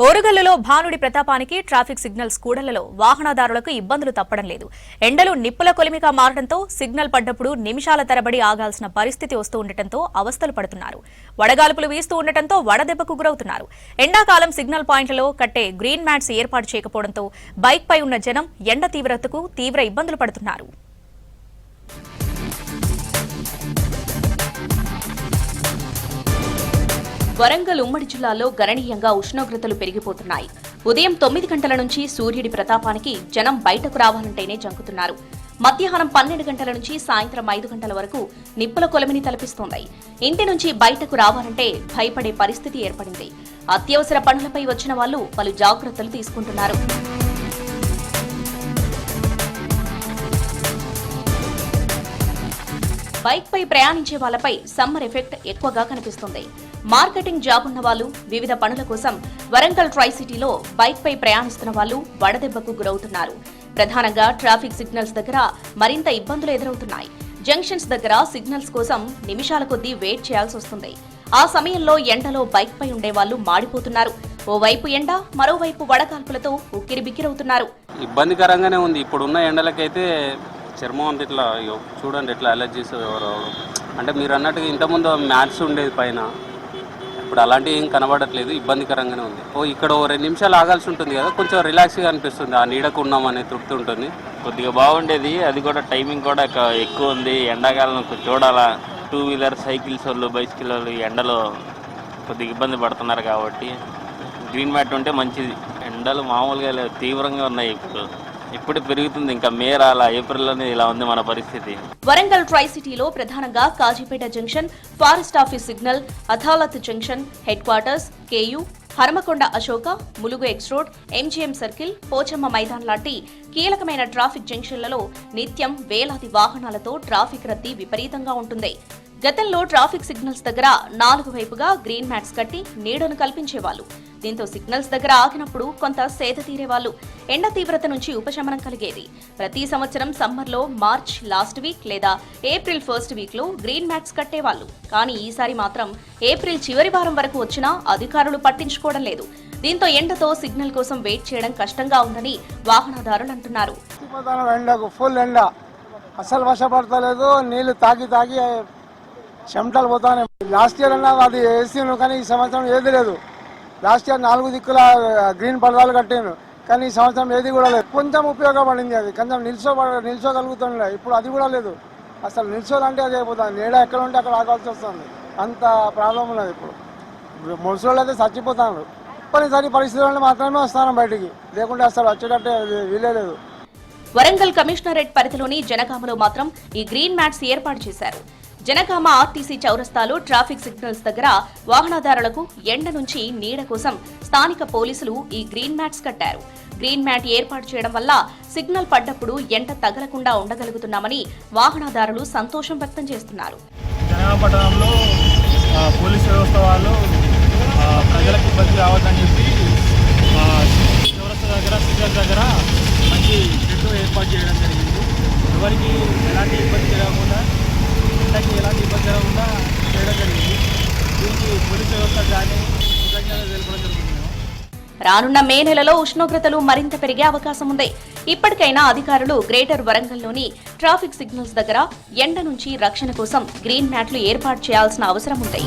ఓరుగల్లులో భానుడి ప్రతాపానికి traffic signals కూడళ్లలో వాహనదారులకు ఇబ్బందులు తప్పడం లేదు. ఎండలు నిప్పుల కొలిమిగా మారడంతో సిగ్నల్ పడ్డప్పుడు నిమిషాల తరబడి ఆగాల్సిన పరిస్థితి వస్తూ ఉండటంతో అవస్థలు పడుతున్నారు. వడగాల్పులు వీస్తూ ఉండటంతో వడదెబ్బకు గురవుతున్నారు. ఎండాకాలం సిగ్నల్ పాయింట్లలో కట్టే గ్రీన్ మ్యాట్స్ ఏర్పాటు చేయకపోవడంతో బైక్ పై ఉన్న జనం ఎండ తీవ్రతకు తీవ్ర ఇబ్బందులు పడుతున్నారు. వరంగల్ ఉమ్మడి జిల్లాలో గణనీయంగా ఉష్ణోగ్రతలు పెరిగిపోతున్నాయి. ఉదయం 9 గంటల నుంచి సూర్యుడి ప్రతాపానికి జనం బయటకు రావాలంటేనే జంకుతున్నారు. మధ్యాహ్నం 12 గంటల నుంచి సాయంత్రం 5 గంటల వరకు నిప్పుల కొలిమిని తలపిస్తోంది. ఇంటి నుంచి బయటకు రావాలంటే భయపడే పరిస్థితి ఏర్పడింది. అత్యవసర పనులపై వచ్చిన వాళ్లు పలు జాగ్రత్తలు తీసుకుంటున్నారు. బైక్ పై ప్రయాణించే వాళ్లపై సమ్మర్ ఎఫెక్ట్ ఎక్కువగా కనిపిస్తుంది. మార్కెటింగ్ జాబ్ ఉన్న వాళ్ళు, వివిధ పనుల కోసం వరంగల్ ట్రై సిటీలో బైక్ పై ప్రయాణిస్తున్న వాళ్ళు వడదెబ్బకు గురవుతున్నారు. ప్రధానంగా ట్రాఫిక్ సిగ్నల్స్ దగ్గర మరింత ఇబ్బందులు ఎదురవుతున్నాయి. జంక్షన్స్ దగ్గర సిగ్నల్స్ కోసం నిమిషాల కొద్దీ వెయిట్ చేయాల్సి వస్తుంది. ఆ సమయంలో ఎండలో బైక్ పై ఉండే వాళ్ళు మాడిపోతున్నారు. ఓవైపు ఎండ, మరోవైపు వడగాల్పులతో ఉక్కిరిబిక్కిరవుతున్నారు. ఇబ్బందికరంగానే ఉంది. ఇప్పుడున్న ఎండలకైతే చర్మం అంత ఇట్లా చూడండి ఎట్లా అలర్జీస్ అంటే మీరు అన్నట్టుగా ఇంతకుముందు మ్యాథ్స్ ఉండేది పైన, ఇప్పుడు అలాంటివి ఏం కనబడట్లేదు. ఇబ్బందికరంగానే ఉంది. ఇక్కడ 2 నిమిషాలు ఆగాల్సి ఉంటుంది కదా, కొంచెం రిలాక్స్గా అనిపిస్తుంది. ఆ నీడకు ఉన్నామనే తృప్తి ఉంటుంది. కొద్దిగా బాగుండేది. అది కూడా టైమింగ్ కూడా ఎక్కువ ఉంది. ఎండాకాలం చూడాలా, 2 వీలర్ సైకిల్స్ వాళ్ళు, బైసికల్ వాళ్ళు ఎండలో కొద్దిగా ఇబ్బంది పడుతున్నారు కాబట్టి గ్రీన్ మ్యాట్ ఉంటే మంచిది. ఎండలు మామూలుగా తీవ్రంగా ఉన్నాయి. ఇప్పుడు పెరుగుతుంది. ఇంకా మే రాలా, ఏప్రిల్లోనే ఇలా ఉంది మన పరిస్థితి. వరంగల్ ట్రై సిటీలో ప్రధానంగా Kazipet junction, forest office signal, Adalat junction, head quarters, KU, Hanamkonda Ashoka, Mulugu X road, MGM circle, Pochamma Maidan లాంటి కీలకమైన ట్రాఫిక్ జంక్షన్లలో నిత్యం వేలాది వాహనాలతో ట్రాఫిక్ రద్దీ విపరీతంగా ఉంటుంది. గతంలో ట్రాఫిక్ సిగ్నల్స్ దగ్గర 4 వైపుగా గ్రీన్ మ్యాట్స్ కట్టి నీడను కల్పించేవాళ్లు. దీంతో సిగ్నల్స్ దగ్గర ఆగినప్పుడు కొంత సేద తీరేవాళ్లు. ఎండ తీవ్రత నుంచి ఉపశమనం కలిగేది. ప్రతి సంవత్సరం సమ్మర్లో మార్చ్ లాస్ట్ వీక్ లేదా ఏప్రిల్ ఫస్ట్ వీక్ లో గ్రీన్ మ్యాట్స్ కట్టేవాళ్లు. కానీ ఈసారి మాత్రం ఏప్రిల్ చివరి వారం వరకు వచ్చినా అధికారులు పట్టించుకోవడం లేదు. దీంతో ఎండతో సిగ్నల్ కోసం వెయిట్ చేయడం కష్టంగా ఉందని వాహనదారులు అంటున్నారు. అసలు వర్షపడతలేదు, నీళ్లు తాగి చెమటలు పోతానే. లాస్ట్ ఇయర్ అన్నా అది వేసాను, కానీ ఈ సంవత్సరం ఏది లేదు. లాస్ట్ ఇయర్ 4 దిక్కుల గ్రీన్ పరదాలు కట్టాను, కానీ ఈ సంవత్సరం ఏది కూడా లేదు. కొంచెం ఉపయోగపడింది. అది కొంచెం నిల్చోగలుగుతుండే, ఇప్పుడు అది కూడా లేదు. అసలు నిల్చోలంటే అది అయిపోతుంది. నీడ ఎక్కడ ఉంటే అక్కడ ఆగాల్సి వస్తుంది. అంత ప్రాబ్లం ఉన్నది. ఇప్పుడు ముసలోళ్ళు అయితే చచ్చిపోతాను. తప్పనిసరి పరిస్థితుల్లో మాత్రమే వస్తాను బయటికి, లేకుంటే అసలు వచ్చేటట్టే వీలేదు. వరంగల్ కమిషనరేట్ పరిధిలోని జనగామలో మాత్రం ఈ గ్రీన్ మ్యాట్స్ ఏర్పాటు చేశారు. జనగామ ఆర్టీసీ చౌరస్తాలో ట్రాఫిక్ సిగ్నల్స్ దగ్గర వాహనదారులకు ఎండ నుంచి నీడ కోసం స్థానిక పోలీసులు ఈ గ్రీన్ మ్యాట్స్ కట్టారు. గ్రీన్ మ్యాట్ ఏర్పాటు చేయడం వల్ల సిగ్నల్ పడ్డప్పుడు ఎండ తగలకుండా ఉండగలుగుతున్నామని వాహనదారులు సంతోషం వ్యక్తం చేస్తున్నారు. జనగామ పట్టణంలో పోలీసు వ్యవస్థ వాళ్ళు ప్రజలకు ఇబ్బంది రావద్దని చెప్పి చౌరస్తా దగ్గర సిగ్నల్స్ దగ్గర మంచి షెడ్ ఏర్పాటు చేయడం జరిగింది. ఎవరికి ఎలాంటి ఇబ్బంది జరగకుండా చేయడం జరిగింది. దీనికి పోలీసు వ్యవస్థ కానీ కృతజ్ఞతలు తెలపడం జరుగుతుంది. రానున్న మే నెలలో ఉష్ణోగ్రతలు మరింత పెరిగే అవకాశం ఉంది. ఇప్పటికైనా అధికారులు గ్రేటర్ వరంగల్లోని ట్రాఫిక్ సిగ్నల్స్ దగ్గర ఎండ నుంచి రక్షణ కోసం గ్రీన్ మ్యాట్లు ఏర్పాటు చేయాల్సిన అవసరం ఉంది.